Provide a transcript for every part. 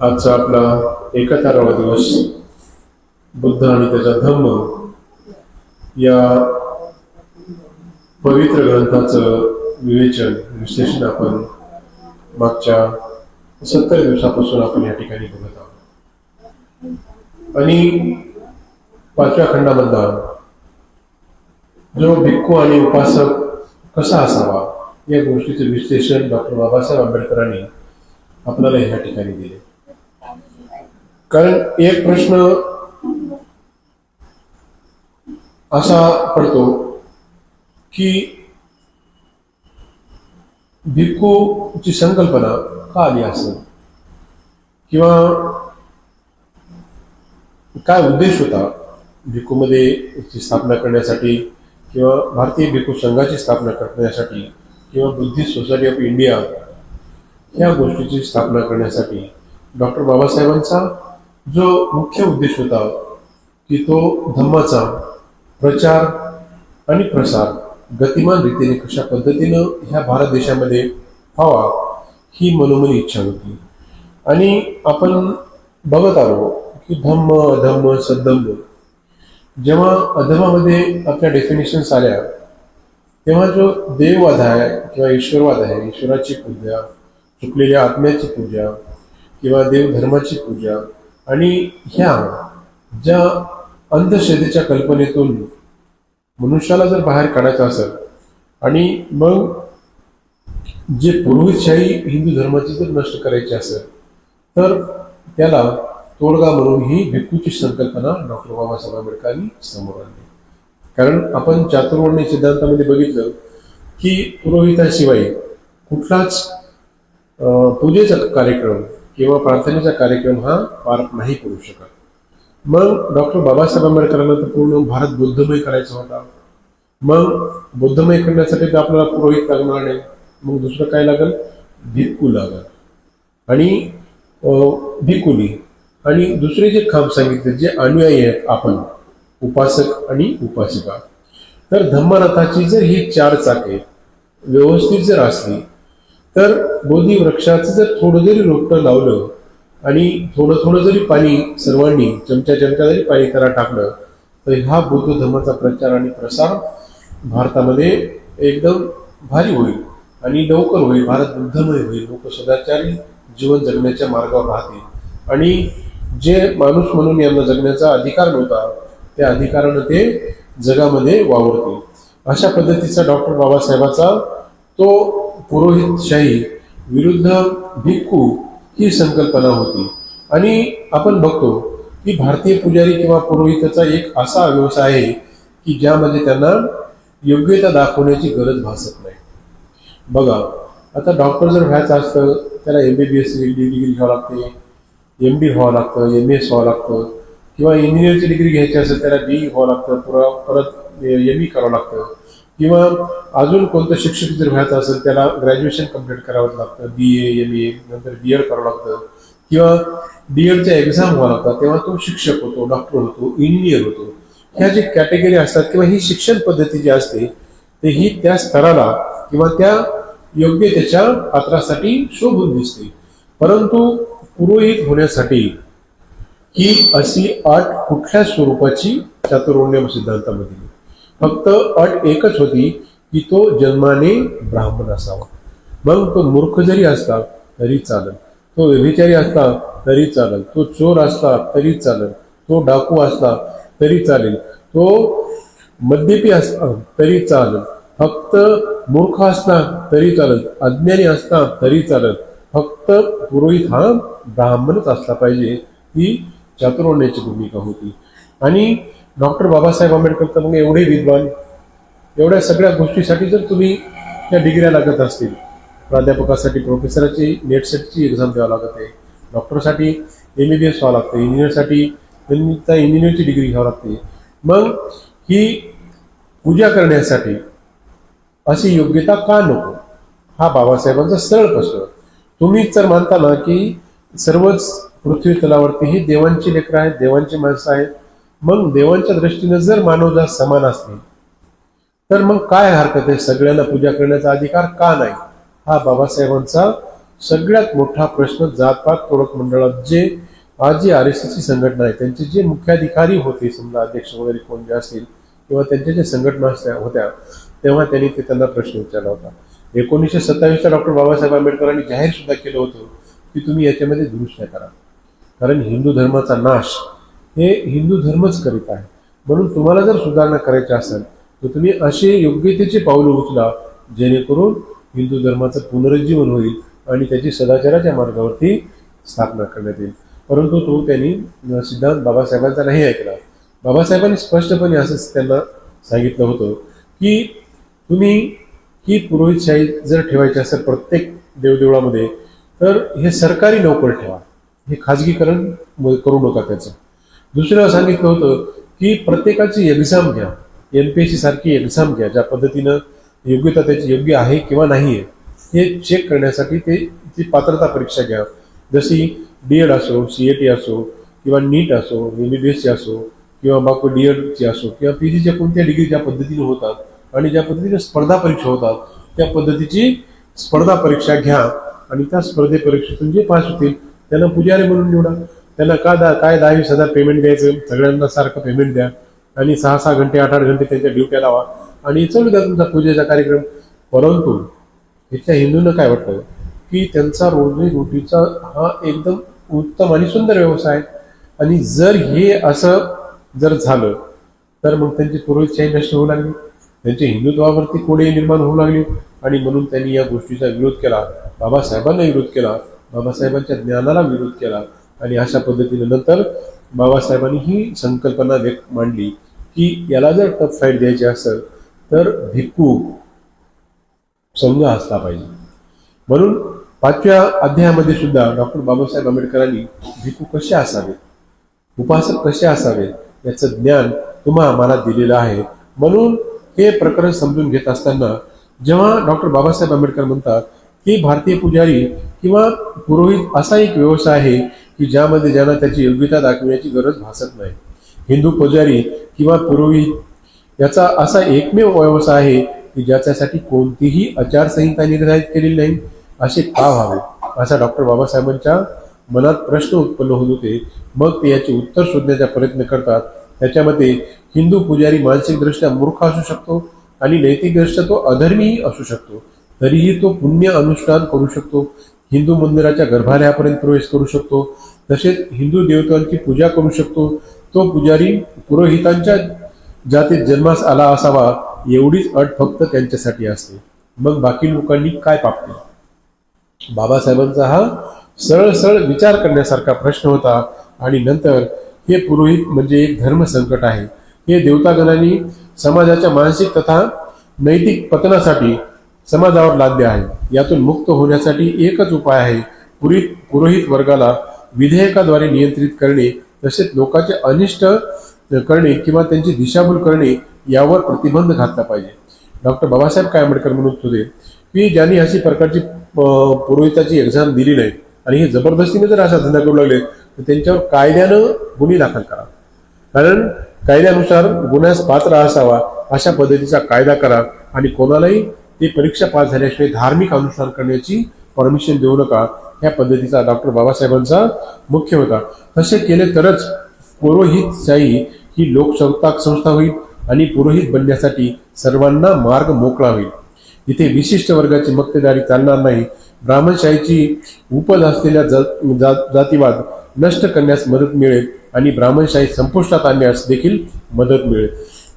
आजचा आपला 71वा दिवस बुद्ध आणि त्याचा धम्म या पवित्र ग्रंथाचं विवेचन विश्लेषण आपण मागच्या 70 दिवसापासून आपण या ठिकाणी बघत आहोत। आणि 5व्या खंडामधला जो भिक्खू आणि उपासक कसा असावा या गोष्टीचे विश्लेषण डॉक्टर बाबासाहेब आंबेडकरांनी आपल्याला या ठिकाणी दिले। कारण एक प्रश्न असा पडतो की भिक्खूची संकल्पना का आली असेल किंवा काय उद्देश होता भिक्खूमध्ये स्थापना करण्यासाठी किंवा भारतीय भिक्खू संघाची स्थापना करण्यासाठी किंवा बुद्धिस्ट सोसायटी ऑफ इंडिया या गोष्टीची स्थापना करण्यासाठी डॉक्टर बाबासाहेबांचा जो मुख्य उद्देश होता की तो धम्माचा प्रचार आणि प्रसार गतिमान रीतीने कशा पद्धतीनं ह्या भारत देशामध्ये व्हावा ही मनोमनी इच्छा होती। आणि आपण बघत आलो की धम्म अधम्म सद्धम्म जेव्हा अधमामध्ये आपल्या डेफिनेशन्स आल्या तेव्हा जो देववाद आहे किंवा ईश्वरवाद आहे, ईश्वराची पूजा, चुकलेल्या आत्म्याची पूजा किंवा देवधर्माची पूजा आणि ह्या ज्या अंधश्रद्धेच्या कल्पनेतून मनुष्याला जर बाहेर काढायचं असेल आणि मग जे पुरोहितशाही हिंदू धर्माची जर नष्ट करायची असेल तर त्याला तोडगा म्हणून ही भिक्खूची संकल्पना डॉक्टर बाबासाहेब आंबेडकरांनी समोर आणली। कारण आपण चातुर्वर्ण्य सिद्धांतामध्ये बघितलं की पुरोहिताशिवाय कुठलाच पूजेचा कार्यक्रम किंवा प्रार्थनेचा कार्यक्रम हा पार नाही करू शकत। मग डॉक्टर बाबासाहेब आंबेडकरांना तर पूर्ण भारत बुद्धमय करायचा होता। मग बुद्धमय करण्यासाठी तर आपल्याला पुरोहित लागणार नाही, मग दुसरं काय लागेल, भिक्खू लागेल आणि भिक्खुनी आणि दुसरे जे खांब सांगितले जे अनुयायी आहेत आपण उपासक आणि उपासिका। तर धम्मरथाची जर ही 4 चाके व्यवस्थित जर असली तर बोधी वृक्षाचं जर थोडं जरी रोपटं लावलं आणि थोडं थोडं जरी पाणी सर्वांनी चमचा जरी पाणी त्याला टाकलं तर हा बुद्ध धर्माचा प्रचार आणि प्रसार भारतामध्ये एकदम भारी होईल आणि लवकर होईल। भारत बुद्धमय होईल, लोक सदाचारी जीवन जगण्याच्या मार्गावर राहतील आणि जे माणूस म्हणून यांना जगण्याचा अधिकार नव्हता त्या अधिकारानं ते जगामध्ये वावरतील। अशा पद्धतीचा डॉक्टर बाबासाहेबाचा तो पुरोहितशाही विरुद्ध भिक्खू ही संकल्पना होती। आणि आपण बघतो की भारतीय पुजारी किंवा पुरोहिताचा एक असा व्यवसाय आहे की ज्यामध्ये त्यांना योग्यता दाखवण्याची गरज भासत नाही। बघा, आता डॉक्टर जर व्हायचं असतं त्याला MBBS डिग्री घ्यावं लागते, MD व्हावं लागतं, MS व्हावं लागतं किंवा इंजिनिअरची डिग्री घ्यायची असेल त्याला BE व्हावं लागतं, परत ME करावं लागतं किंवा अजून कोणतं शिक्षक जर व्हायचं असेल त्याला ग्रॅज्युएशन कंप्लीट करावं लागतं, BA MA नंतर BEd करावं लागतं किंवा BEdच्या एक्झाम व्हावं लागतात, तेव्हा तो शिक्षक होतो, डॉक्टर होतो, इंजिनियर होतो। ह्या जे कॅटेगरी असतात किंवा ही शिक्षण पद्धती जी असते ते ही त्या स्तराला किंवा त्या योग्यतेच्या पात्रासाठी शोभून दिसते। परंतु पुरोहित होण्यासाठी ही अशी अट कुठल्या स्वरूपाची चातुर्वर्ण्य सिद्धांतामध्ये फक्त अट एकच होती की तो जन्माने ब्राह्मण असावा। मग तो मूर्ख जरी असला तरी चालेल, तो व्यभिचारी असला तरी चालेल, तो चोर असला तरी चालेल, तो डाकू असला तरी चालेल, तो मद्यपी असला तरी चालेल, फक्त मूर्ख असला तरी चालेल, अज्ञानी असला तरी चालेल, फक्त पुरोहित हा ब्राह्मणच असला पाहिजे ही चातुर्वर्ण्याची भूमिका होती। आणि डॉक्टर बाबासाहेब आंबेडकर तर मग एवढे विद्वान, एवढ्या सगळ्या गोष्टीसाठी जर तुम्ही त्या डिग्र्या लागत असतील, प्राध्यापकासाठी प्रोफेसरची नेटसेटची एक्झाम द्यावं लागते, डॉक्टरसाठी MBBS व्हावं लागतं, इंजिनियरसाठी इंजिनिअरची डिग्री घ्यावी लागते, मग ही पूजा करण्यासाठी अशी योग्यता का नको हा बाबासाहेबांचा सरळ प्रश्न। तुम्हीच जर मानता ना की सर्वच पृथ्वी तलावरती ही देवांची लेकरं आहेत, देवांची माणसं आहेत, मग देवांच्या दृष्टीने जर मानवजात समान असली तर मग काय हरकत आहे, सगळ्यांना पूजा करण्याचा अधिकार का नाही हा बाबासाहेबांचा सगळ्यात मोठा प्रश्न जातपात तोडक मंडळात जे आज जी RSS ची संघटना आहे त्यांचे जे मुख्याधिकारी होते, समजा अध्यक्ष वगैरे कोण जे असतील किंवा त्यांच्या जे संघटना होत्या, तेव्हा त्यांनी त्यांना प्रश्न विचारला होता. 1927 डॉक्टर बाबासाहेब आंबेडकरांनी जाहीर सुद्धा केलं होतं की तुम्ही याच्यामध्ये दुरुस्त्या करा, कारण हिंदू धर्माचा नाश हे हिंदू धर्मच करीत आहे. म्हणून तुम्हाला जर सुधारणा करायची असेल तर तुम्ही असे योग्यतेचे पावलं उचला जेणेकरून हिंदू धर्माचं पुनरुज्जीवन होईल आणि त्याची सदाचाराच्या मार्गावरती स्थापना करण्यात येईल. परंतु तो त्यांनी सिद्धांत बाबासाहेबांचा नाही ऐकला. बाबासाहेबांनी स्पष्टपणे असंच त्यांना सांगितलं होतं की तुम्ही ही पुरोहितशाही जर ठेवायची असेल प्रत्येक देवदेवळामध्ये तर हे सरकारी नोकर ठेवा, हे खाजगीकरण करू नका त्याचं. दुसरं सांगितलं होतं की प्रत्येकाची एक्झाम घ्या, MPSC सारखी एक्झाम घ्या, ज्या पद्धतीनं योग्यता त्याची योग्य आहे किंवा नाही आहे हे चेक करण्यासाठी ती पात्रता परीक्षा घ्या. जशी DED असो, CET असो किंवा NEET असो, MBBS असो किंवा बाकी DED असो किंवा PGच्या कोणत्या डिग्री ज्या पद्धतीने होतात आणि ज्या पद्धतीने स्पर्धा परीक्षा होतात त्या पद्धतीची स्पर्धा परीक्षा घ्या आणि त्या स्पर्धे परीक्षेतून जे पास होतील त्यांना पुजारी म्हणून निवडा. त्यांना काय 10-20 हजार पेमेंट द्यायचं, सगळ्यांना सारखं पेमेंट द्या आणि 6-6 घंटे 8-8 घंटे त्यांच्या ड्युट्या लावा आणि चालू द्या तुमचा पूजेचा कार्यक्रम. परंतु इथल्या हिंदूंना काय वाटतं की त्यांचा रोजीरोटीचा हा एकदम उत्तम आणि सुंदर व्यवसाय आहे आणि जर हे असं जर झालं तर मग त्यांची पुरोहितशाही नष्ट होऊ लागली, त्यांचे हिंदुत्वावरती कोडे निर्माण होऊ लागले आणि म्हणून त्यांनी या गोष्टीचा विरोध केला. बाबासाहेबांना विरोध केला, बाबासाहेबांच्या ज्ञानाला विरोध केला आणि अशा पद्धतीने नंतर बाबासाहेबांनी ही संकल्पना मांडली की याला जर टफ फाईट द्यायची असेल तर भिक्खू संघ असला पाहिजे. म्हणून 5व्या अध्यायामध्ये सुद्धा डॉक्टर बाबासाहेब आंबेडकरांनी भिक्खू कसे असावेत, उपासक कसे असावेत याचं ज्ञान तुम्हा आम्हाला दिलेलं आहे. म्हणून हे प्रकरण समजून घेत असताना जेव्हा डॉक्टर बाबासाहेब आंबेडकर म्हणतात की भारतीय पुजारी किंवा पुरोहित असा एक व्यवसाय आहे की ज्यामध्ये ज्यांना त्याची योग्यता दाखवण्याची गरज भासत नाही. हिंदू पुजारी किंवा पुरोहित याचा असा एकमेव व्यवसाय आहे की ज्याच्यासाठी कोणतीही आचारसंहिता निर्धारित केलेली नाही. असे का व्हावे असा डॉक्टर बाबासाहेबांच्या मनात प्रश्न उत्पन्न होत होते. मग ते याचे उत्तर शोधण्याचा प्रयत्न करतात. त्याच्यामध्ये हिंदू पुजारी मानसिकदृष्ट्या मूर्ख असू शकतो आणि नैतिकदृष्ट्या तो अधर्मीही असू शकतो, तरीही तो पुण्य अनुष्ठान करू शकतो, हिंदू मंदिराच्या गर्भालयापर्यंत प्रवेश करू शकतो, तसेच हिंदू देवतांची पूजा करू शकतो. तो पुजारी पुरोहितांच्या जातीत जन्मास आला असावा एवढीच अट फक्त त्यांच्यासाठी असते. मग बाकी लोकांनी काय पाप केलं? बाबासाहेबांचा हा सरळ विचार करण्यासारखा प्रश्न होता. आणि नंतर हे पुरोहित म्हणजे एक धर्म संकट आहे, हे देवतागणांनी समाजाच्या मानसिक तथा नैतिक पतनासाठी समाजावर लादले आहे. यातून मुक्त होण्यासाठी एकच उपाय आहे, पुरोहित वर्गाला विधेयकाद्वारे नियंत्रित करणे, तसेच लोकांचे अनिष्ट करणे किंवा त्यांची दिशाभूल करणे यावर प्रतिबंध घातला पाहिजे. डॉक्टर बाबासाहेब आंबेडकर म्हणत होते की ज्यांनी अशी प्रकारची पुरोहिताची एक्झाम दिली नाही आणि हे जबरदस्तीने जर असा धंदा करू लागले तर त्यांच्यावर कायद्यानं गुन्हे दाखल करा, कारण कायद्यानुसार गुन्ह्यास पात्र असावा अशा पद्धतीचा कायदा करा आणि कोणालाही ते परीक्षा पास झाल्याशिवाय धार्मिक अनुष्ठान करण्याची परमिशन देऊ नका. ह्या पद्धतीचा डॉक्टर बाबासाहेबांचा मुख्य होता. तसे केले तरच पुरोहितशाही ही लोकसंस्थाक संस्था होईल आणि पुरोहित बनण्यासाठी सर्वांना मार्ग मोकळा होईल. इथे विशिष्ट वर्गाची मक्तेदारी चालणार नाही. ब्राह्मणशाहीची उपज असलेल्या जातीवाद नष्ट करण्यास मदत मिळेल आणि ब्राह्मणशाही संपुष्टात आणण्यास देखील मदत मिळेल.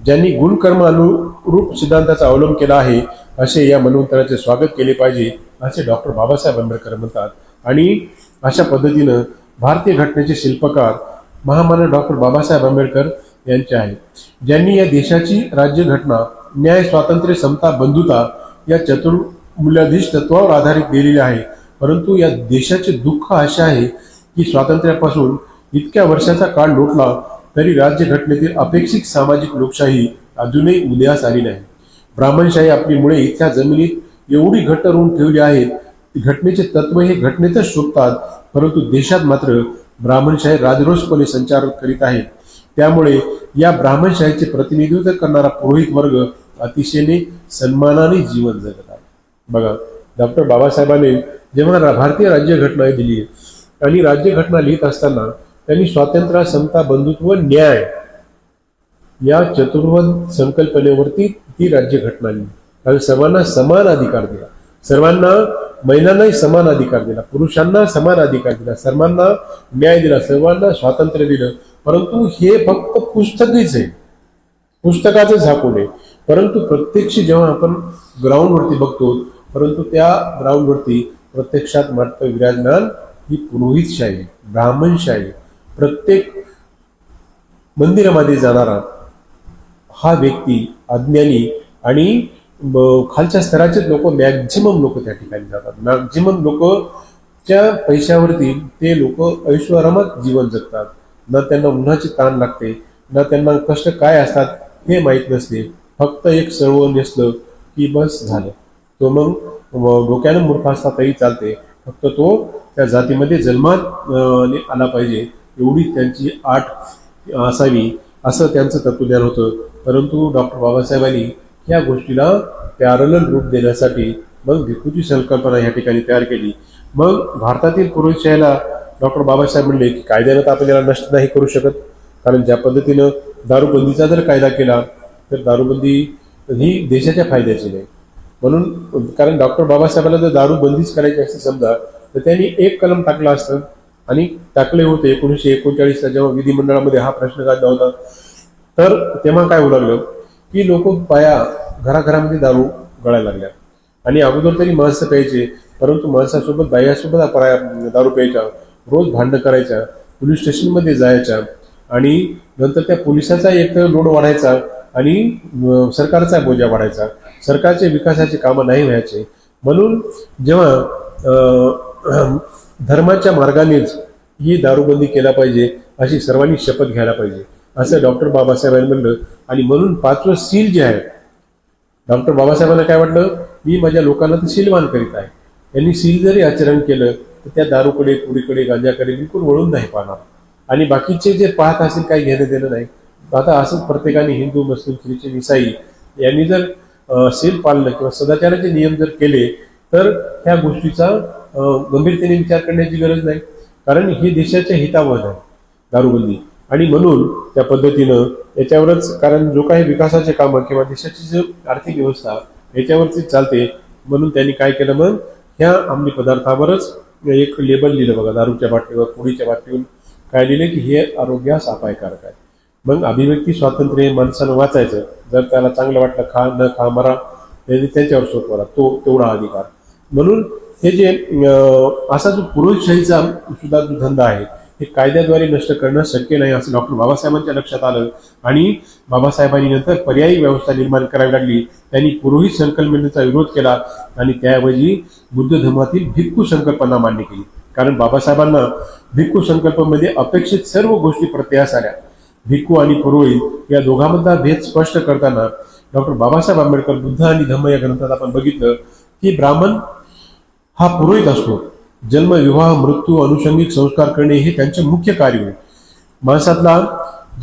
ज्यांनी गुणकर्म अनुरूप सिद्धांताचा अवलंब केला आहे असे या मनवंतराचे स्वागत केले पाहिजे असे डॉक्टर बाबासाहेब आंबेडकर म्हणतात. आणि अशा पद्धतीनं भारतीय घटनेचे शिल्पकार महामानव डॉक्टर बाबासाहेब आंबेडकर यांचे आहेत, ज्यांनी या देशाची राज्यघटना न्याय, स्वातंत्र्य, समता, बंधुता या चतुर्मूल्याधीश तत्वावर आधारित दिलेली आहे. परंतु या देशाचे दुःख असे आहे की स्वातंत्र्यापासून इतक्या वर्षाचा काळ लोटला तरी राज्यघटनेतील अपेक्षित सामाजिक लोकशाही अजूनही उदयास आली नाही. ब्राह्मणशाही आपली मुळे इथल्या जमिनीत एवढी घट्ट रोवून ठेवली आहेत, घटनेचे तत्व हे घटनेतच शोधतात, परंतु देशात मात्र ब्राह्मणशाही राजरोसपणे संचार करीत आहे. त्यामुळे या ब्राह्मणशाहीचे प्रतिनिधित्व करणारा पुरोहित वर्ग अतिशयने सन्मानाने जीवन जगत आहे. बघा, डॉक्टर बाबासाहेबांनी जेव्हा भारतीय राज्यघटना दिली आणि राज्यघटना लिहित असताना त्यांनी स्वातंत्र्य, समता, बंधुत्व, न्याय या चतुर्वद संकल्पनेवरती ती राज्यघटना लिहिली. कारण सर्वांना समान अधिकार दिला, सर्वांना, महिलांनाही समान अधिकार दिला, पुरुषांना समान अधिकार दिला, सर्वांना न्याय दिला, सर्वांना स्वातंत्र्य दिलं. परंतु हे फक्त पुस्तकीच आहे, पुस्तकाचं झाकून आहे. परंतु प्रत्यक्ष जेव्हा आपण ग्राउंडवरती बघतो, परंतु त्या ग्राउंडवरती प्रत्यक्षात मात्र विराजमान ही पुरोहितशाही, ब्राह्मणशाही. प्रत्येक मंदिरामध्ये जाणारा हा व्यक्ती अज्ञानी आणि खालच्या स्तराचे लोक, मॅक्झिमम लोक त्या ठिकाणी जातात. मॅक्झिमम लोकच्या पैशावरती ते लोक ऐश्वर्यात जीवन जगतात. ना त्यांना उन्हाची ताण लागते, ना त्यांना कष्ट काय असतात हे माहीत नसते. फक्त एक सर्व नेसलं की बस झालं. तो मग डोक्यानं मूर्ख असता तरी चालते, फक्त तो त्या जातीमध्ये जन्मात आला पाहिजे एवढी त्यांची आट असावी असं त्यांचं तत्वज्ञान होतं. परंतु डॉक्टर बाबासाहेबांनी या गोष्टीला पॅरलल रूप देण्यासाठी मग भिक्खूची संकल्पना या ठिकाणी तयार केली. मग भारतातील पुरोहितशाहीला डॉक्टर बाबासाहेब म्हणले की कायद्यानं तर आपण याला नष्ट नाही करू शकत, कारण ज्या पद्धतीनं दारूबंदीचा जर कायदा केला तर दारूबंदी ही देशाच्या फायद्याची नाही. म्हणून कारण डॉक्टर बाबासाहेबांना जर दारूबंदीच करायची असते समजा, तर त्यांनी एक कलम टाकलं असतं आणि टाकले होते 1939ला जेव्हा विधिमंडळामध्ये हा प्रश्न काढला होता. तर तेव्हा काय होऊ लागलं की लोक घराघरामध्ये दारू गळायला लागल्या. आणि अगोदर तरी माणसं प्यायचे, परंतु माणसासोबत बायासोबत दारू प्यायच्या, रोज भांडणं करायच्या, पोलीस स्टेशनमध्ये जायच्या आणि नंतर त्या पोलिसाचा एक लोड वाढायचा आणि सरकारचा बोजा वाढायचा. सरकारचे विकासाचे कामं नाही व्हायचे. म्हणून जेव्हा धर्माच्या मार्गानेच ही दारूबंदी केला पाहिजे अशी सर्वांनी शपथ घ्यायला पाहिजे असं डॉक्टर बाबासाहेबांनी म्हणलं. आणि म्हणून 5वं सील जे आहे, डॉक्टर बाबासाहेबांना काय वाटलं, मी माझ्या लोकांना तर सीलवान करीत आहे. यांनी सील जरी आचरण केलं तर त्या दारूकडे, पुडीकडे, गांजाकडे बिलकुल वळून नाही पाहणार आणि बाकीचे जे पाहत असेल काही घेणं देणं नाही. आता असंच प्रत्येकाने हिंदू, मुस्लिम, ख्रिश्चन, ईसाई यांनी जर सील पाळलं किंवा सदाचाराचे नियम जर केले तर ह्या गोष्टीचा गंभीरतेने विचार करण्याची गरज नाही, कारण हे देशाच्या हितावह आहे दारूबंदी. आणि म्हणून त्या पद्धतीनं याच्यावरच, कारण जो काही विकासाचे कामं किंवा देशाची जो आर्थिक व्यवस्था याच्यावरतीच चालते. म्हणून त्यांनी काय केलं, मग ह्या अंमली पदार्थावरच एक लेबल लिहिलं बघा, दारूच्या बाटलीवर, पोळीच्या बाटलीवर काय लिहिलं की हे आरोग्यास अपायकारक आहे. मग अभिव्यक्ती स्वातंत्र्य माणसानं वाचायचं, जर त्याला चांगलं वाटलं खा न खा मरा, त्यांच्यावर सोपवला तो तेवढा अधिकार. म्हणून हे जे असा जो पुरोहितशाहीचा सुद्धा जो धंदा आहे हे कायद्याद्वारे नष्ट करणं शक्य नाही असं डॉक्टर बाबासाहेबांच्या लक्षात आलं. आणि बाबासाहेबांनी नंतर पर्यायी व्यवस्था निर्माण करावी लागली. त्यांनी पुरोहित संकल्पनेचा विरोध केला आणि त्याऐवजी बुद्ध धर्मातील भिक्खू संकल्पना मान्य केली. कारण बाबासाहेबांना भिक्खू संकल्पनेमध्ये अपेक्षित सर्व गोष्टी प्रत्ययास आल्या. भिक्खू आणि पुरोहित या दोघांमधला भेद स्पष्ट करताना डॉक्टर बाबासाहेब आंबेडकर बुद्ध आणि धम्म या ग्रंथात आपण बघितलं की ब्राह्मण हा पुरोहित असतो. जन्म, विवाह, मृत्यू, अनुषंगिक संस्कार करणे हे त्यांचे मुख्य कार्य आहे. माणसातला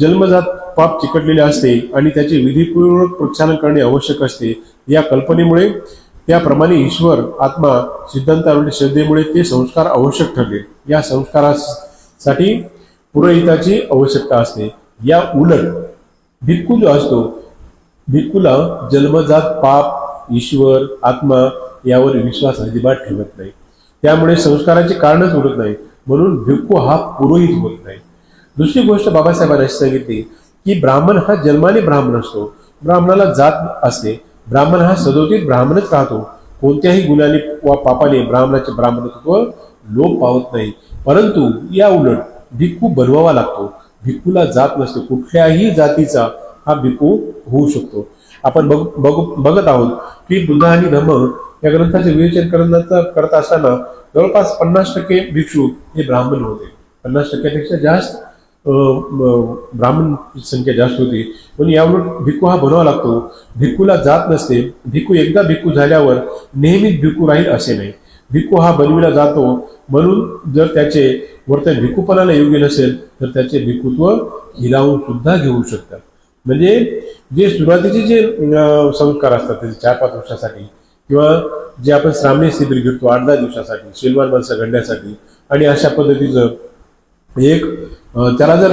जन्मजात पाप चिकटलेले असते आणि त्याचे विधीपूर्वक प्रक्षालन करणे आवश्यक असते. या कल्पनेमुळे त्याप्रमाणे ईश्वर, आत्मा, सिद्धांतावरील श्रद्धेमुळे ते संस्कार आवश्यक ठरले. या संस्कारासाठी पुरोहिताची आवश्यकता असते. या उलट भिक्खू जो असतो, भिक्खूला जन्मजात पाप, ईश्वर, आत्मा यावर विश्वास अजिबात ठेवत नाही. त्यामुळे संस्काराचे कारणच उरत नाही. म्हणून भिक्खू हा पुरोहित होत नाही. दुसरी गोष्ट बाबासाहेबांनी अशी सांगितली की ब्राह्मण हा जन्माने ब्राह्मण असतो, ब्राह्मणाला जात असते. ब्राह्मण हा सदोदित ब्राह्मणच राहतो. कोणत्याही गुन्ह्याने वा पापाने ब्राह्मणाचे ब्राह्मणत्व लोप पावत नाही. परंतु या उलट भिक्खू बनवावा लागतो. भिक्खूला जात नसते. कुठल्याही जातीचा हा भिक्खू होऊ शकतो. आपण बघत आहोत की बुद्ध आणि धम्म या ग्रंथाचे विवेचन करत असताना जवळपास 50% भिक्षू हे ब्राह्मण होते. 50%पेक्षा जास्त ब्राह्मण संख्या जास्त होती. पण यावरून भिक्खू हा बनवावा लागतो. भिक्खूला जात नसते. भिक्खू एकदा भिक्खू झाल्यावर नेहमीच भिक्खू राहील असे नाही. भिक्खू हा बनविला जातो. म्हणून जर त्याचे वर्तन भिक्खूपणाला योग्य नसेल तर त्याचे भिक्खुत्व हिरावून सुद्धा घेऊ शकतात. म्हणजे जे सुरुवातीचे जे संस्कार असतात त्याचे 4-5 वर्षासाठी किंवा जे आपण श्रावणी शिबिर घेतो 8-10 दिवसासाठी शिलवान माणसं घडण्यासाठी, आणि अशा पद्धतीचं एक त्याला जर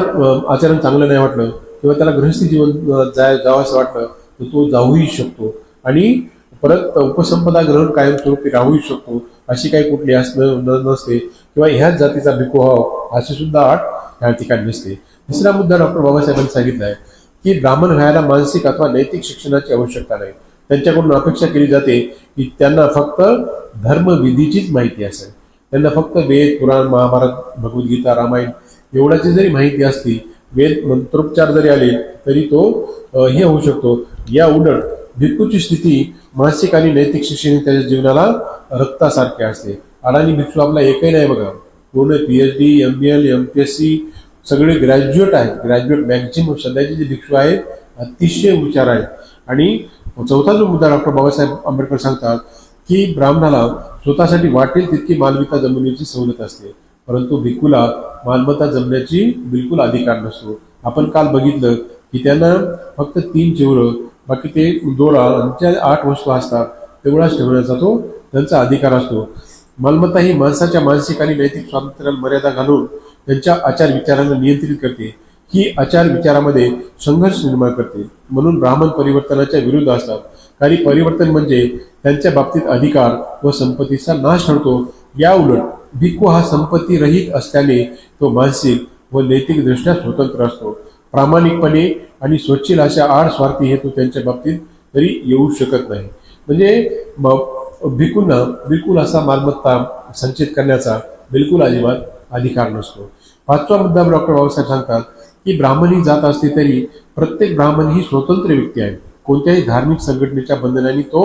आचरण चांगलं नाही वाटलं किंवा त्याला गृहस्थी जीवन जावं असं वाटलं तर तो जाऊही शकतो आणि परत उपसंपदा ग्रहण कायमस्वरूपी राहूही शकतो. अशी काही कुठली नसते किंवा ह्याच जातीचा भिक्खू व्हावा अशी सुद्धा अट ह्या ठिकाणी नसते. तिसरा मुद्दा डॉक्टर बाबासाहेबांनी सांगितला आहे की ब्राह्मण व्हायला मानसिक अथवा नैतिक शिक्षणाची आवश्यकता नाही. त्यांच्याकडून अपेक्षा केली जाते की त्यांना फक्त धर्मविधीचीच माहिती असेल. त्यांना फक्त वेद, पुराण, महाभारत, भगवद्गीता, रामायण एवढ्याची जरी माहिती असती, वेद मंत्रोच्चार जरी आले तरी तो हे होऊ शकतो. या उलट भिक्खूची स्थिती मानसिक आणि नैतिक शिक्षण त्याच्या जीवनाला रक्तासारखे असते. अडाणी भिक्षू आपला एकही नाही बघा, पूर्ण PhD, MBL, MPSC सगळे ग्रॅज्युएट आहेत. ग्रॅज्युएट मॅक्झिमम सध्याचे जे भिक्षू आहेत अतिशय हुशार आहेत. आणि चौथा जो मुद्दा डॉक्टर बाबासाहेब आंबेडकर सांगतात की ब्राह्मणाला स्वतःसाठी वाटेल तितकी मालमत्ता जमवण्याची सवलत असते, परंतु भिक्खूला मालमत्ता जमण्याची बिलकुल अधिकार नसतो. आपण काल बघितलं की त्यांना फक्त 3 चिवरं, बाकी ते दोरा आणि ज्या 8 वस्तू असतात तेवढाच ठेवण्याचा तो त्यांचा अधिकार असतो. मालमत्ता ही माणसाच्या मानसिक आणि नैतिक स्वातंत्र्याला मर्यादा घालून त्यांच्या आचार विचारांना नियंत्रित करते. ही आचार विचारामध्ये संघर्ष निर्माण करते. म्हणून ब्राह्मण परिवर्तनाच्या विरुद्ध असतात. काही परिवर्तन म्हणजे त्यांच्या बाबतीत अधिकार व संपत्तीचा नाश ठरतो. या उलट भिक्खू हा संपत्ती रहित असल्याने तो मानसिक व नैतिक दृष्ट्या स्वतंत्र असतो. प्रामाणिकपणे आणि स्वच्छील अशा आड स्वार्थी हेतू त्यांच्या बाबतीत तरी येऊ शकत नाही. म्हणजे भिक्खूंना बिलकुल असा मालमत्ता संचित करण्याचा बिलकुल अजिबात अधिकार नसतो. 5वा मुद्दा डॉक्टर बाबासाहेब सांगतात की ब्राह्मण ही जात असली तरी प्रत्येक ब्राह्मण ही स्वतंत्र व्यक्ती आहे. कोणत्याही धार्मिक संघटनेच्या बंधनांनी तो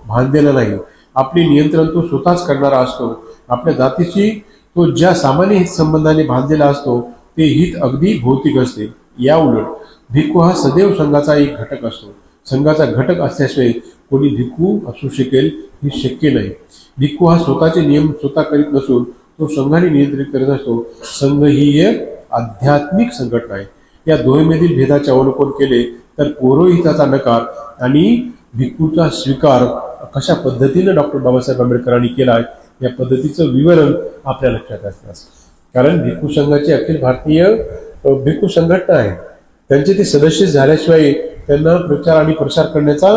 बांधलेला नाही. आपले नियंत्रण तो स्वतःच करणारा असतो. आपल्या जातीची तो ज्या सामान्य हित संबंधाने बांधलेला असतो ते हित अगदी भौतिक असते. या उलट भिक्खू हा सदैव संघाचा एक घटक असतो. संघाचा घटक असल्याशिवाय कोणी भिक्खू असू शकेल हे शक्य नाही. भिक्खू हा स्वतःचे नियम स्वतः करीत नसून तो संघाने नियंत्रित करत असतो. संघ ही एक आध्यात्मिक संघटना आहे. या दोन्हीमधील भेदाचे अवलोकन केले तर पुरोहिताचा नकार आणि भिक्खूचा स्वीकार कशा पद्धतीने डॉक्टर बाबासाहेब आंबेडकरांनी केला या पद्धतीचं विवरण आपल्या लक्षात असण्यास. कारण भिक्खू संघाची अखिल भारतीय भिक्खू संघटना आहे. त्यांचे ते सदस्य झाल्याशिवाय त्यांना प्रचार आणि प्रसार करण्याचा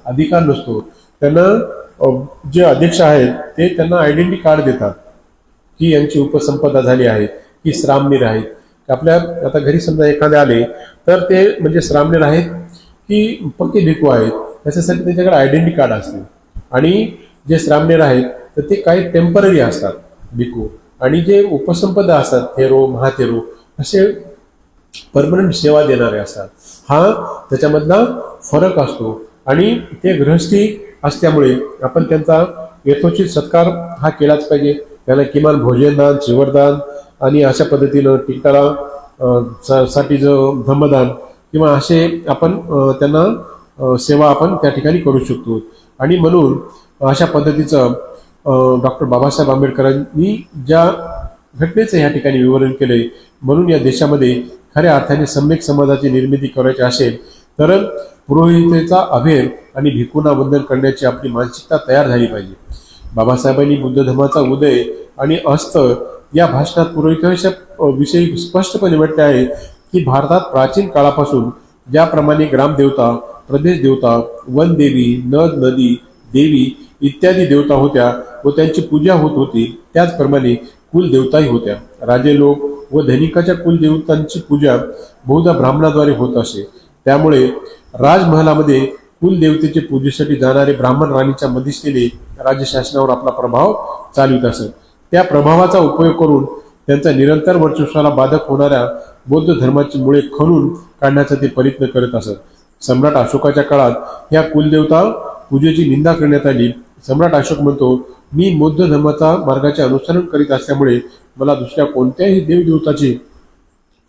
अधिकार नसतो. त्यांना जे अध्यक्ष आहेत ते त्यांना आयडेंटिटी कार्ड देतात की यांची उपसंपदा झाली आहे, की श्रामणीर आहेत. आपल्या आता घरी समजा एखादे आले तर ते म्हणजे श्रामणीर आहेत की पक्के भिक्खू आहेत त्याच्यासाठी त्यांच्याकडे आयडेंटिटी कार्ड असते. आणि जे श्रामणीर आहेत तर ते काही टेम्पररी असतात भिक्खू, आणि जे उपसंपदा असतात थेरो, महाथेरो असे परमनंट सेवा देणारे असतात. हा त्याच्यामधला फरक असतो. आणि ते गृहस्थी असल्यामुळे आपण त्यांचा यथोचित सत्कार हा केलाच पाहिजे. त्यांना किमान भोजनदान, चिवरदान आणि अशा पद्धतीनं टिकटाला साठी जो धम्मदान किंवा असे आपण त्यांना सेवा आपण त्या ठिकाणी करू शकतो. आणि म्हणून अशा पद्धतीचं डॉक्टर बाबासाहेब आंबेडकरांनी ज्या घटनेचं या ठिकाणी विवरण केले. म्हणून या देशामध्ये खऱ्या अर्थाने सम्यक समाजाची निर्मिती करायची असेल तर पुरोहितेचा अभेर आणि भिक्खूंना वंदन करण्याची आपली मानसिकता तयार झाली पाहिजे. बाबासाहेबांनी बुद्ध धर्माचा उदय आणि अस्त या भाषणात पुरोहिताविषयी स्पष्टपणे म्हटले आहे की भारतात प्राचीन काळापासून ज्याप्रमाणे ग्रामदेवता, प्रदेश देवता, वनदेवी, नद नदी देवी इत्यादी देवता होत्या व त्यांची पूजा होत होती, त्याचप्रमाणे कुलदेवताही होत्या. राजे लोक व धनिकाच्या कुलदेवतांची पूजा बहुधा ब्राह्मणाद्वारे होत असे. त्यामुळे राजमहालामध्ये कुलदेवतेच्या पूजेसाठी जाणारे ब्राह्मण राणीच्या मध्यस्थीने राज्यशासनावर आपला प्रभाव चालवित असत. त्या प्रभावाचा उपयोग करून त्यांचा निरंतर वर्चस्वाला बाधक होणाऱ्या बौद्ध धर्माची मुळे खणून काढण्याचा ते प्रयत्न करत असत. सम्राट अशोकाच्या काळात या कुलदेवता पूजेची निंदा करण्यात आली. सम्राट अशोक म्हणतो, मी बौद्ध धर्माचा मार्गाचे अनुसरण करीत असल्यामुळे मला दुसऱ्या कोणत्याही देवदेवताची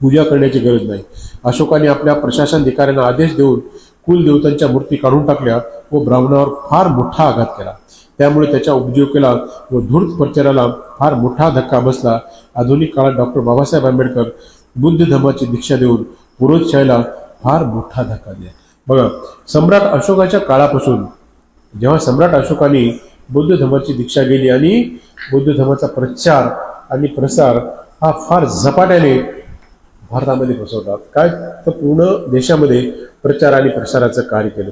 पूजा करण्याची गरज नाही. अशोकाने आपल्या प्रशासनाधिकाऱ्यांना आदेश देऊन कुलदेवतांच्या मूर्ती काढून टाकल्या व ब्राह्मणावर फार मोठा आघात केला. त्यामुळे त्याच्या उपजीविकेला व धूर्त प्रचाराला फार मोठा धक्का बसला. आधुनिक काळात डॉक्टर बाबासाहेब आंबेडकर बुद्ध धर्माची दीक्षा देऊन पुरोहितशाहीला फार मोठा धक्का दिला. बघा, सम्राट अशोकाच्या काळापासून जेव्हा सम्राट अशोकाने बौद्ध धर्माची दीक्षा घेतली आणि बौद्ध धर्माचा प्रचार आणि प्रसार हा फार झपाट्याने भारतामध्ये बसवतात. काय तर पूर्ण देशामध्ये प्रचार आणि प्रसाराचं कार्य केलं.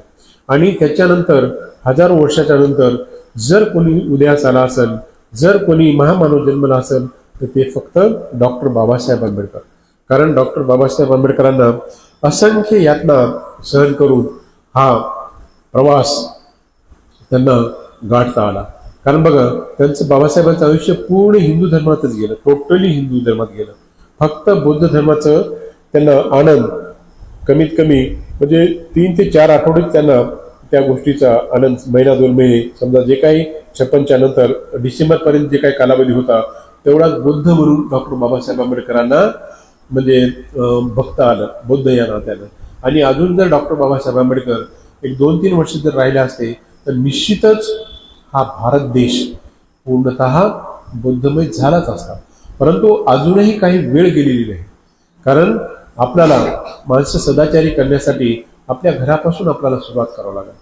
आणि त्याच्यानंतर हजारो वर्षाच्या नंतर जर कोणी उदयास आला असेल, जर कोणी महामानव जन्मला असेल, तर ते फक्त डॉक्टर बाबासाहेब आंबेडकर. कारण डॉक्टर बाबासाहेब आंबेडकरांना असंख्य यातना सहन करून हा प्रवास त्यांना गाठता आला. कारण बघा, त्यांचं बाबासाहेबांचं आयुष्य पूर्ण हिंदू धर्मातच गेलं, टोटली हिंदू धर्मात गेलं. फक्त बौद्ध धर्माचं त्यांना आनंद कमीत कमी म्हणजे 3 ते 4 आठवड्यात त्यांना त्या गोष्टीचा आनंद, महिना 2 महिने समजा जे काही 56च्या नंतर डिसेंबरपर्यंत जे काही कालावधी होता तेवढाच बुद्ध म्हणून डॉक्टर बाबासाहेब आंबेडकरांना म्हणजे बघता आलं बौद्ध या नात्यानं. आणि अजून जर डॉक्टर बाबासाहेब आंबेडकर एक 2-3 वर्ष जर राहिले असते तर निश्चितच हा भारत देश पूर्णतः बौद्धमय झालाच असता. परंतु अजूनही काही वेळ गेलेली नाही. कारण आपल्याला माणसं सदाचारी करण्यासाठी आपल्या घरापासून आपल्याला सुरुवात करावं लागेल.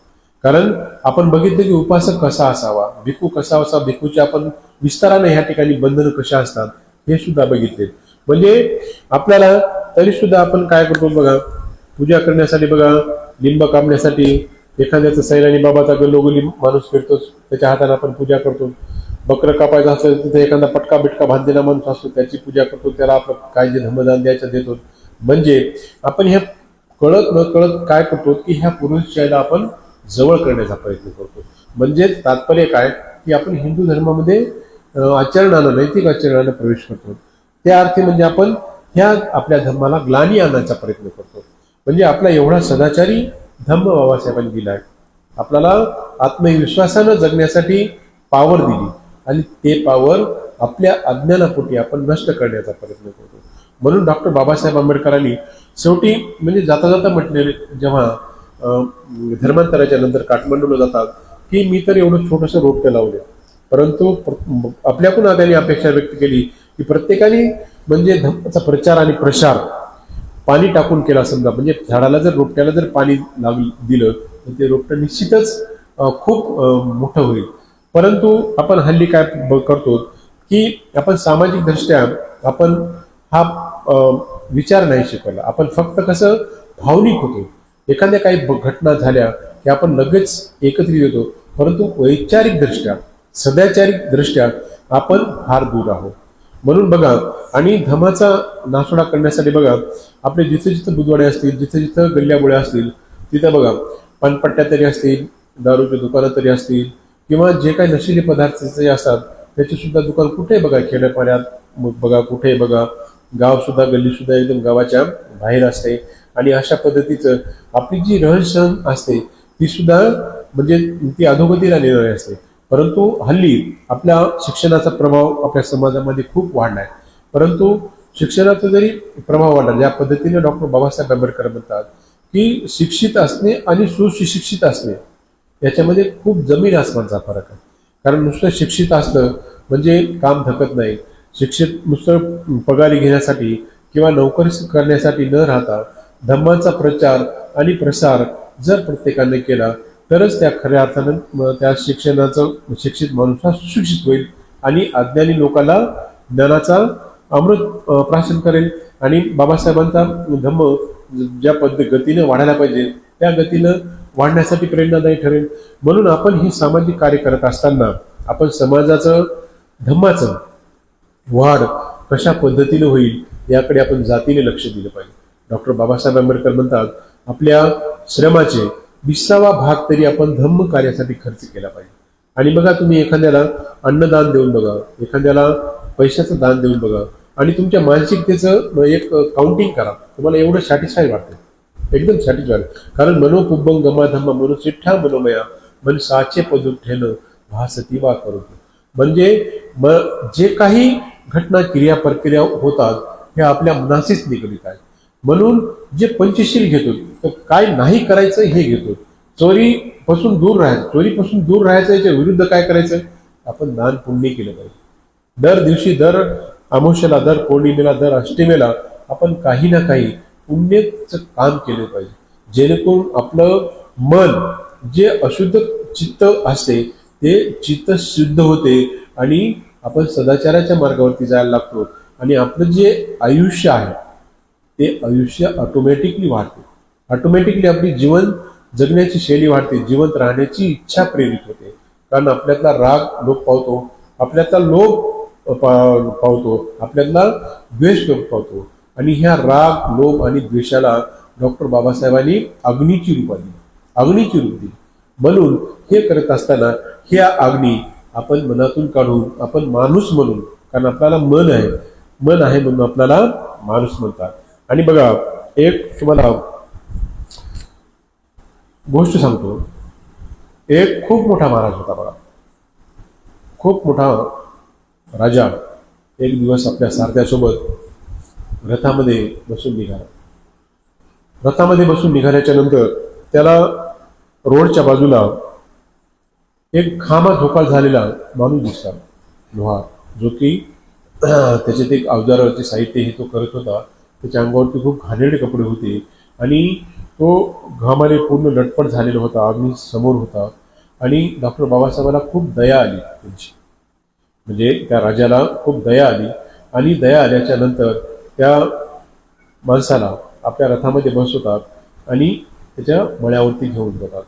कारण आपण बघितलं की उपासक कसा असावा, भिक्खू कसा असावा, भिक्खूचे आपण विस्ताराने ह्या ठिकाणी बंधनं कशा असतात हे सुद्धा बघितले. म्हणजे आपल्याला तरी सुद्धा आपण काय करतो बघा, पूजा करण्यासाठी बघा, लिंब कापण्यासाठी एखाद्याचं सैलानी बाबाचा गल्लोगल्ली माणूस फिरतोच, त्याच्या हाताने आपण पूजा करतो. बकरं कापायचं असेल तिथे एखादा पटका बिटका बांधलेला माणूस असतो, त्याची पूजा करतो, त्याला आपण काय जे धर्मदान द्यायचं देतो. म्हणजे आपण ह्या कळत न कळत काय करतो की ह्या पुरुषाला आपण जवळ करण्याचा प्रयत्न करतो. म्हणजे तात्पर्य काय की आपण हिंदू धर्मामध्ये आचरणानं, नैतिक आचरणानं प्रवेश करतो. त्या अर्थी म्हणजे आपण ह्या आपल्या धर्माला ग्लानी आणण्याचा प्रयत्न करतो. म्हणजे आपला एवढा सदाचारी धम्म बाबासाहेबांनी दिलाय, आपल्याला आत्मविश्वासानं जगण्यासाठी पावर दिली आणि ते पावर आपल्या अज्ञानापोटी आपण नष्ट करण्याचा प्रयत्न करतो. म्हणून डॉक्टर बाबासाहेब आंबेडकरांनी शेवटी म्हणजे जाता जाता म्हटलेले, जेव्हा धर्मांतराच्या नंतर काठमांडूला जातात की मी तर एवढं छोटंसं रोपटं लावलं, परंतु आपल्याकडून त्यांनी अपेक्षा व्यक्त केली की प्रत्येकाने म्हणजे धर्माचा प्रचार आणि प्रसार पाणी टाकून केला. समजा म्हणजे झाडाला जर रोपट्याला जर पाणी दिलं तर ते रोपटं निश्चितच खूप मोठं होईल. परंतु आपण हल्ली काय करतो की आपण सामाजिक दृष्ट्या आपण हा विचार नाही शिकवला. आपण फक्त कसं भावनिक होतो, एखाद्या काही घटना झाल्या की आपण लगेच एकत्रित येतो, परंतु वैचारिक दृष्ट्या, सदाचारिक दृष्ट्या आपण फार दूर आहोत. म्हणून बघा, आणि धर्माचा नासोडा करण्यासाठी बघा, आपले जिथे जिथे बुधवाडे असतील, जिथे जिथं गल्ल्याबोळ्या असतील, तिथं बघा पानपट्ट्या तरी असतील, दारूची दुकानं तरी असतील, किंवा जे काही नशिले पदार्थ असतात त्याचे सुद्धा दुकान कुठे बघा, खेड्यापाड्यात बघा, कुठे बघा, गाव सुद्धा, गल्ली सुद्धा एकदम गावाच्या बाहेर असते. आणि अशा पद्धतीचं आपली जी रहनसहन असते ती सुद्धा म्हणजे ती अधोगतीला नेणारी असते. परंतु हल्ली आपल्या शिक्षणाचा प्रभाव आपल्या समाजामध्ये खूप वाढला आहे. परंतु शिक्षणाचा जरी प्रभाव वाढला, ज्या पद्धतीने डॉक्टर बाबासाहेब आंबेडकर म्हणतात की शिक्षित असणे आणि सुशिक्षित असणे याच्यामध्ये खूप जमीन आसमानचा फरक आहे. कारण नुसतं शिक्षित असलं म्हणजे काम थकत नाही. शिक्षित नुसतं पगारी घेण्यासाठी किंवा नोकरी करण्यासाठी न राहता धम्माचा प्रचार आणि प्रसार जर प्रत्येकाने केला तरच त्या खऱ्या अर्थानं त्या शिक्षित माणूस हा सुशिक्षित होईल आणि अज्ञानी लोकांना ज्ञानाचा अमृत प्राशन करेल. आणि बाबासाहेबांचा धम्म ज्या गतीनं वाढायला पाहिजे त्या गतीनं वाढण्यासाठी प्रेरणादायी ठरेल. म्हणून आपण हे सामाजिक कार्य करत असताना आपण समाजाचं, धम्माचं वाढ कशा पद्धतीने होईल याकडे आपण जातीने लक्ष दिलं पाहिजे. डॉक्टर बाबासाहेब आंबेडकर म्हणतात आपल्या श्रमाचे 20वा भाग तरी आपण धम्म कार्यासाठी खर्च केला पाहिजे. आणि बघा, तुम्ही एखाद्याला अन्नदान देऊन बघा, एखाद्याला पैशाचं दान देऊन बघा आणि तुमच्या मानसिकतेचं एक काउंटिंग करा, तुम्हाला एवढं सॅटिस्फाय वाटतं, एकदम सॅटिस्फाय. कारण मनोपुब्बं गमा धम्म मनुसिठ्ठा मनोमया मन साचे पदुठ्ठेन भासती वा करू. म्हणजे जे काही घटना, क्रिया, प्रक्रिया होतात हे आपल्या मनाशीच निगडित आहे. म्हणून जे पंचशील घेतो तर काय नाही करायचं हे घेतो. चोरीपासून दूर राहायचं, चोरीपासून दूर राहायचं, याच्या विरुद्ध काय करायचं, आपण दान पुण्य केलं पाहिजे. दर दिवशी, दर अमावस्येला, दर पौर्णिमेला, दर अष्टमीला आपण काही ना काही पुण्याचं काम केलं पाहिजे, जेणेकरून आपलं मन जे अशुद्ध चित्त असते ते चित्त शुद्ध होते आणि आपण सदाचाराच्या मार्गावरती जायला लागतो आणि आपलं जे आयुष्य आहे ते आयुष्य ऑटोमॅटिकली वाढते. ऑटोमॅटिकली आपली जीवन जगण्याची शैली वाढते, जिवंत राहण्याची इच्छा प्रेरित होते. कारण आपल्यातला राग लोप पावतो, आपल्यातला लोभ पावतो, आपल्यातला द्वेष लोप पावतो. आणि ह्या राग लोभ आणि द्वेषाला डॉक्टर बाबासाहेबांनी अग्नीची रूप दिली, अग्नीची रूप दिली. म्हणून हे करत असताना ह्या अग्नी आपण मनातून काढून आपण माणूस म्हणून, कारण आपल्याला मन आहे, मन आहे म्हणून आपल्याला माणूस म्हणतात. आणि बघा, एक तुम्हाला गोष्ट सांगतो. एक खूप मोठा महाराज होता बघा, खूप मोठा राजा. एक दिवस आपल्या सारथ्यासोबत रथामध्ये बसून निघाला. रथामध्ये बसून निघाल्याच्या नंतर त्याला रोडच्या बाजूला एक खांबा झोकाळ झालेला माणूस दिसला, लोहार, जो की त्याच्यात एक अवजारावरचे साहित्य हे तो करत होता. त्याच्या अंगावरती खूप घाणेरडे कपडे होते आणि तो घामाने पूर्ण लटपट झालेला होता, अग्नी समोर होता. आणि डॉक्टर बाबासाहेबांना खूप दया आली त्यांची, म्हणजे त्या राजाला खूप दया आली. आणि दया आल्याच्या नंतर त्या माणसाला आपल्या रथामध्ये बसवतात आणि त्याच्या मळ्यावरती घेऊन जातात.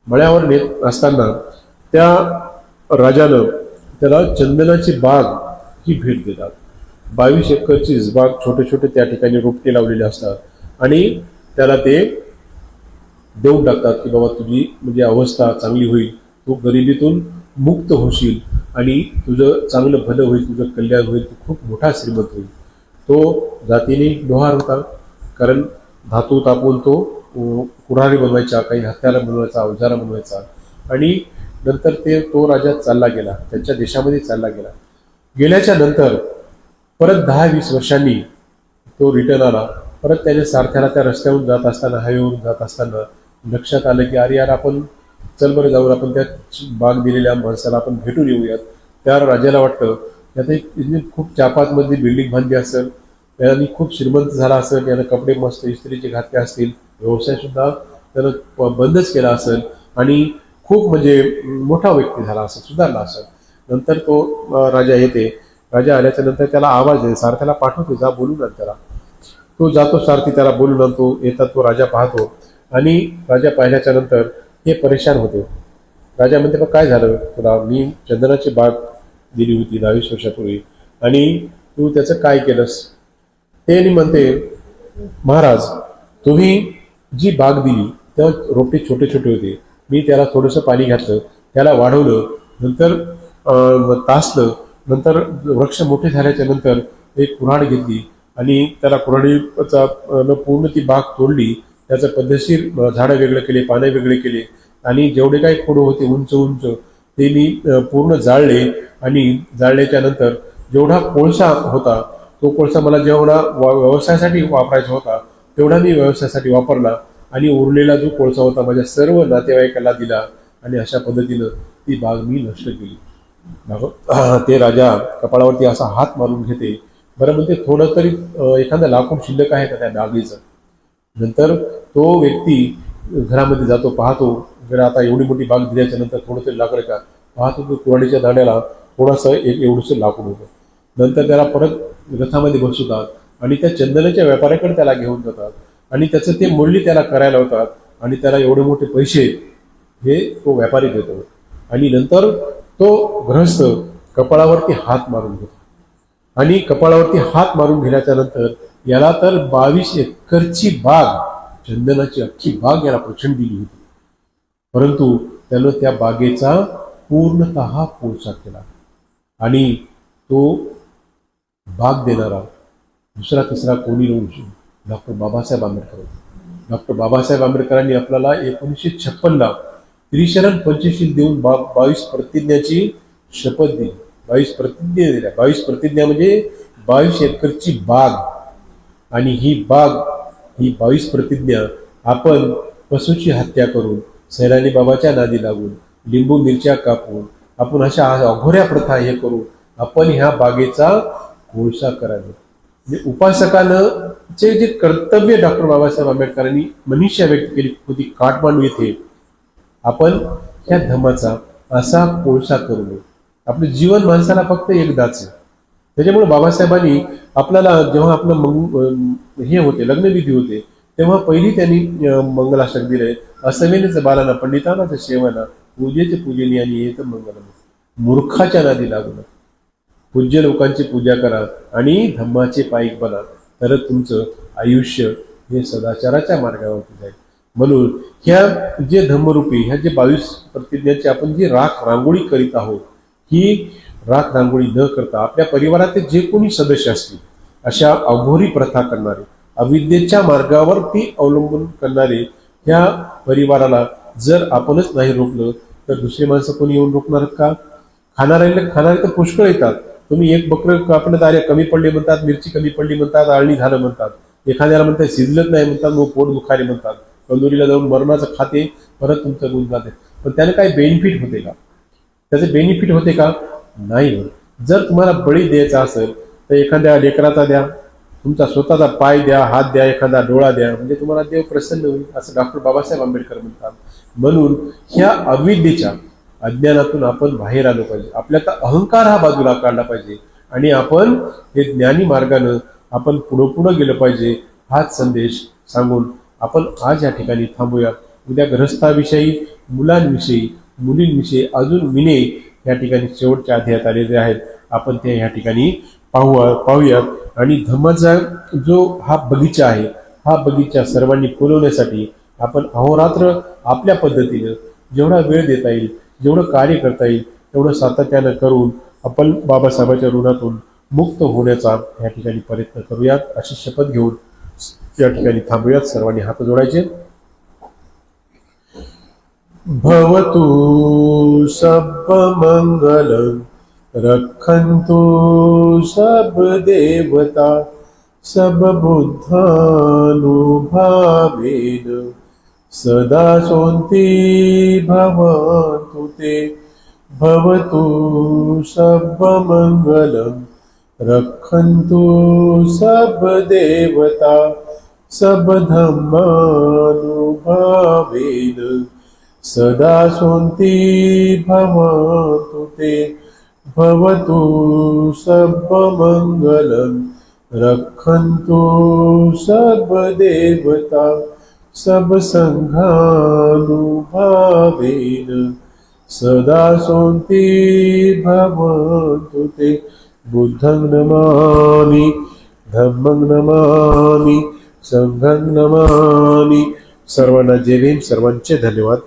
मळ्यावर नेत असताना त्या राजानं त्याला चंदनाची बाग ही भेट देतात. 22 एकरची बाग, छोटे छोटे त्या ठिकाणी रोपटे लावलेले असतात आणि त्याला ते देऊन टाकतात की बाबा तुझी म्हणजे अवस्था चांगली होईल, तू गरिबीतून मुक्त होशील आणि तुझं चांगलं भलं होईल, तुझं कल्याण होईल, तू खूप मोठा श्रीमंत होईल. तो जातीने लोहार होता, कारण धातू तापून तो कुऱ्हाडी बनवायचा, काही हत्यारा बनवायचा, अवजारा बनवायचा. आणि नंतर तो राजा चालला गेला, त्यांच्या देशामध्ये चालला गेला. गेल्याच्या नंतर परत 10-20 वर्षांनी तो रिटर्न आला. परत त्याने सारथ्याला त्या रस्त्यावरून जात असताना, हायवेवरून जात असताना लक्षात आलं की अरे यार, आपण चल बरं जाऊन आपण त्या बाग दिलेल्या माणसाला आपण भेटून येऊयात. त्या राजाला वाटतं त्यात एक खूप चापातमध्ये बिल्डिंग बांधली असेल, त्याने खूप श्रीमंत झाला असेल, यानं कपडे मस्त इस्त्रीचे घातले असतील, व्यवसाय सुद्धा त्यानं बंदच केला असेल आणि खूप म्हणजे मोठा व्यक्ती झाला असेल, सुधारला असेल. नंतर तो राजा येते. राजा आल्याच्या नंतर त्याला आवाज आहे, सारथ्याला पाठवतो, जा बोलून आण त्याला. तो जातो, सारथी त्याला बोलून आणतो. येतात, तो राजा पाहतो आणि राजा पाहिल्याच्या नंतर हे परेशान होते. राजा म्हणते, मग काय झालं तुला? मी चंदनाची बाग दिली होती 22 वर्षापूर्वी आणि तू त्याचं काय केलंस? ते म्हणते, महाराज, तुम्ही जी बाग दिली तेव्हा रोपटे छोटे छोटे होते, मी त्याला थोडंसं पाणी घातलं, त्याला वाढवलं, नंतर तासलं, नंतर वृक्ष मोठे झाल्याच्या नंतर एक कुऱ्हाड घेतली आणि त्याला कुऱ्हाडीचा पूर्ण ती बाग तोडली, त्याचं पद्धतशीर झाडं वेगळे केले, पाने वेगळे केले आणि जेवढे काही खोडं होते उंच उंच ते मी पूर्ण जाळले. आणि जाळल्याच्या नंतर जेवढा कोळसा होता तो कोळसा मला जेवढा व्यवसायासाठी वापरायचा होता तेवढा मी व्यवसायासाठी वापरला आणि उरलेला जो कोळसा होता माझ्या सर्व नातेवाईकाला दिला आणि अशा पद्धतीनं ती बाग मी नष्ट केली. ते राजा कपाळावरती असा हात मारून घेते. बरं म्हणते, थोडं तरी एखादं लाकूड शिल्लक आहे का त्या बागेचं? नंतर तो व्यक्ती घरामध्ये जातो, पाहतो जर आता एवढी मोठी बाग दिल्याच्या नंतर थोडं तरी लाकड का, पाहतो तो कुऱ्हाडीच्या दाण्याला थोडंसं एवढंसं लाकूड होतं. नंतर त्याला परत रथामध्ये बसवतात आणि त्या चंदनाच्या व्यापाऱ्याकडे त्याला घेऊन जातात आणि त्याचं ते मूल्य त्याला करायला होतात आणि त्याला एवढे मोठे पैसे हे तो व्यापारी देतो. आणि नंतर तो गृहस्थ कपाळावरती हात मारून घेतो आणि कपाळावरती हात मारून घेण्याच्या नंतर याला तर 22 एकरची बाग, चंदनाची अख्खी बाग याला प्रचंड दिली होती, परंतु त्यानं त्या बागेचा पूर्णतः कोळसा केला. आणि तो बाग देणारा दुसरा तिसरा कोणी नव्हता, डॉक्टर बाबासाहेब आंबेडकर होते. डॉक्टर बाबासाहेब आंबेडकरांनी आपल्याला 1956ला त्रिशरण पंचशील देऊन 22 प्रतिज्ञाची शपथ दिली. 22 प्रतिज्ञा दिल्या. 22 प्रतिज्ञा म्हणजे 22 एकरची बाग. आणि ही बाग, ही 22 प्रतिज्ञा आपण पशूची हत्या करून, सैलानी बाबाच्या नादी लागून, लिंबू मिरच्या कापून, आपण अशा अघोऱ्या प्रथा हे करून आपण ह्या बागेचा कोळसा करावा. म्हणजे उपासकानं जे कर्तव्य डॉक्टर बाबासाहेब आंबेडकरांनी मनीषा व्यक्त केली होती काठमांडू येथे, आपण ह्या धम्माचा असा कोळसा करू नये. आपलं जीवन माणसाला फक्त एकदाच आहे. त्याच्यामुळे बाबासाहेबांनी आपल्याला जेव्हा आपलं हे होते लग्नविधी होते तेव्हा पहिली त्यांनी मंगलाष्टक दिले, असवेनेच बालाना पंडितानाच सेवाना पूजेचे पूजनी आणि येत मंगलम. मूर्खाच्या नादी लागू नका, पूज्य लोकांची पूजा करा आणि धम्माचे पायिक बना, तर तुमचं आयुष्य हे सदाचाराच्या मार्गावरती जाईल. म्हणून ह्या जे धम्मरूपी ह्या जे 22 प्रतिज्ञांची आपण जी राख रांगोळी करीत आहोत, ही राख रांगोळी न करता आपल्या परिवारातले जे कोणी सदस्य असतील अशा अघोरी प्रथा करणारे, अविद्येच्या मार्गावरती अवलंबून करणारे ह्या परिवाराला जर आपणच नाही रोखलं तर दुसरी माणसं कोणी येऊन रोखणार का? खाणारे तर पुष्कळ येतात. तुम्ही एक बकरं कापण्यात आले कमी पडले म्हणतात, मिरची कमी पडली म्हणतात, आळणी झालं म्हणतात, एखाद्याला म्हणतात शिजलंच नाही म्हणतात, मग पोट दुखारे म्हणतात, कंदुरीला जाऊन मरणाचं खाते, परत तुमचं गुण जाते. पण त्यानं काय बेनिफिट होते का? त्याचे बेनिफिट होते का? नाही. जर तुम्हाला बळी द्यायचा असेल तर एखाद्या लेकराचा द्या, तुमचा स्वतःचा पाय द्या, हात द्या, एखादा डोळा द्या, म्हणजे तुम्हाला देव प्रसन्न होईल, असं डॉक्टर बाबासाहेब आंबेडकर म्हणतात. म्हणून ह्या अविद्येच्या अज्ञानातून आपण बाहेर आलो पाहिजे. आपल्याचा अहंकार हा बाजूला काढला पाहिजे आणि आपण हे ज्ञानी मार्गानं आपण पुढं गेलं पाहिजे. हाच संदेश सांगून आपण आज या ठिकाणी थांबूया. उद्या ग्रहस्थाविषयी, मुलांविषयी, मुलींविषयी अजून विने या ठिकाणी शेवटच्या अध्यायात आलेले आहेत, आपण ते या ठिकाणी पाहूयात. आणि धम्माचा जो हा बगीचा आहे, हा बगीचा सर्वांनी फुलवण्यासाठी आपण अहोरात्र आपल्या पद्धतीनं जेवढा वेळ देता येईल, जेवढं कार्य करता येईल तेवढं सातत्यानं करून आपण बाबासाहेबांच्या ऋणातून मुक्त होण्याचा या ठिकाणी प्रयत्न करूयात. अशी शपथ घेऊन या ठिकाणी थांबूयात. सर्वांनी हात जोडायचे. भवतु सब मंगलम रक्षन्तु सब देवता सब बुद्धानुभावेन सदा शान्ति भवन्तु ते. भवतु सब मंगलम रक्षन्तु सब देवता सब धम्मानुभावेन सदा शान्ति भवन्तु ते. भवतु सब मंगलम रक्षन्तु सब देवता सब संघानुभावेन सदा शान्ति भवन्तु ते. बुद्धं नमामि, धम्मं नमामि, संघं नमामि. सर्वांना जय भीम. सर्वांचे धन्यवाद.